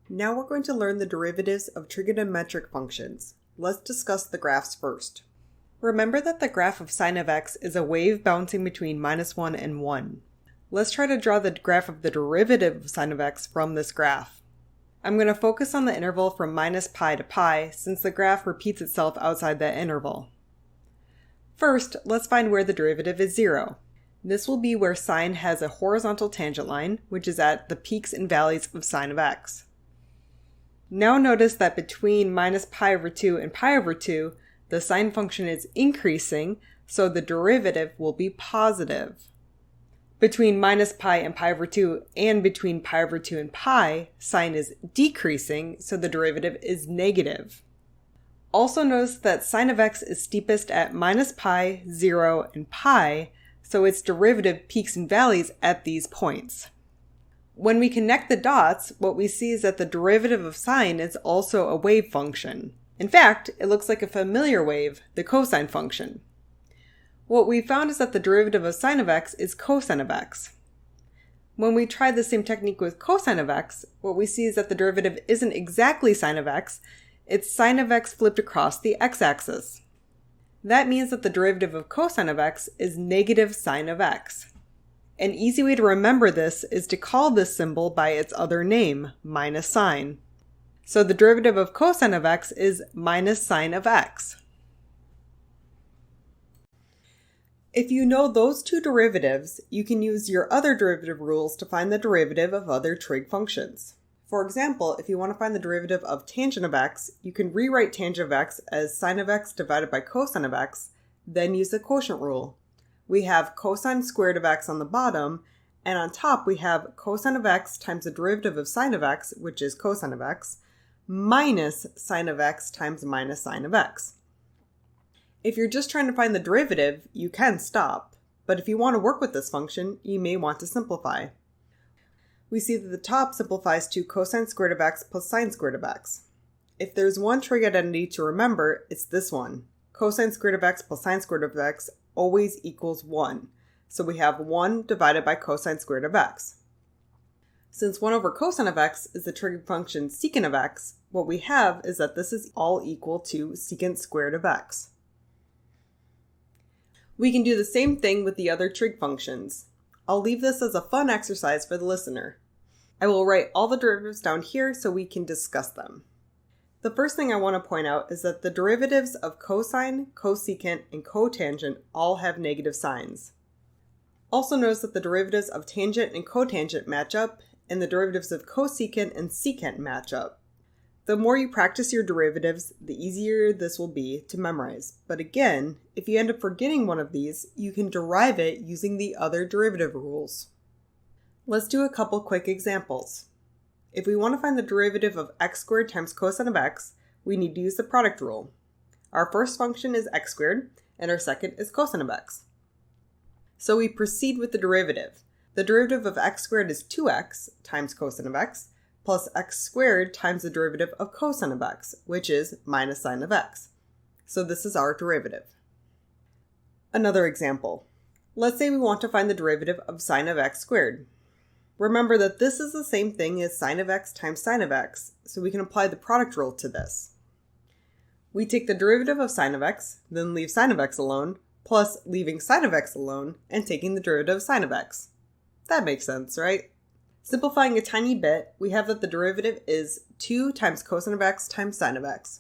Now we're going to learn the derivatives of trigonometric functions. Let's discuss the graphs first. Remember that the graph of sine of x is a wave bouncing between -1 and 1. Let's try to draw the graph of the derivative of sine of x from this graph. I'm going to focus on the interval from minus pi to pi since the graph repeats itself outside that interval. First, let's find where the derivative is 0. This will be where sine has a horizontal tangent line, which is at the peaks and valleys of sine of x. Now notice that between minus pi over 2 and pi over 2, the sine function is increasing, so the derivative will be positive. Between minus pi and pi over 2 and between pi over 2 and pi, sine is decreasing, so the derivative is negative. Also notice that sine of x is steepest at minus pi, 0, and pi, so its derivative peaks and valleys at these points. When we connect the dots, what we see is that the derivative of sine is also a wave function. In fact, it looks like a familiar wave, the cosine function. What we found is that the derivative of sine of x is cosine of x. When we try the same technique with cosine of x, what we see is that the derivative isn't exactly sine of x, it's sine of x flipped across the x-axis. That means that the derivative of cosine of x is negative sine of x. An easy way to remember this is to call this symbol by its other name, minus sine. So the derivative of cosine of x is minus sine of x. If you know those two derivatives, you can use your other derivative rules to find the derivative of other trig functions. For example, if you want to find the derivative of tangent of x, you can rewrite tangent of x as sine of x divided by cosine of x, then use the quotient rule. We have cosine squared of x on the bottom, and on top we have cosine of x times the derivative of sine of x, which is cosine of x, minus sine of x times minus sine of x. If you're just trying to find the derivative, you can stop, but if you want to work with this function, you may want to simplify. We see that the top simplifies to cosine squared of x plus sine squared of x. If there's one trig identity to remember, it's this one. Cosine squared of x plus sine squared of x always equals 1. So we have 1 divided by cosine squared of x. Since 1 over cosine of x is the trig function secant of x, what we have is that this is all equal to secant squared of x. We can do the same thing with the other trig functions. I'll leave this as a fun exercise for the listener. I will write all the derivatives down here so we can discuss them. The first thing I want to point out is that the derivatives of cosine, cosecant, and cotangent all have negative signs. Also notice that the derivatives of tangent and cotangent match up, and the derivatives of cosecant and secant match up. The more you practice your derivatives, the easier this will be to memorize. But again, if you end up forgetting one of these, you can derive it using the other derivative rules. Let's do a couple quick examples. If we want to find the derivative of x squared times cosine of x, we need to use the product rule. Our first function is x squared, and our second is cosine of x. So we proceed with the derivative. The derivative of x squared is 2x times cosine of x, plus x squared times the derivative of cosine of x, which is minus sine of x. So this is our derivative. Another example. Let's say we want to find the derivative of sine of x squared. Remember that this is the same thing as sine of x times sine of x, so we can apply the product rule to this. We take the derivative of sine of x, then leave sine of x alone, plus leaving sine of x alone, and taking the derivative of sine of x. That makes sense, right? Simplifying a tiny bit, we have that the derivative is 2 times cosine of x times sine of x.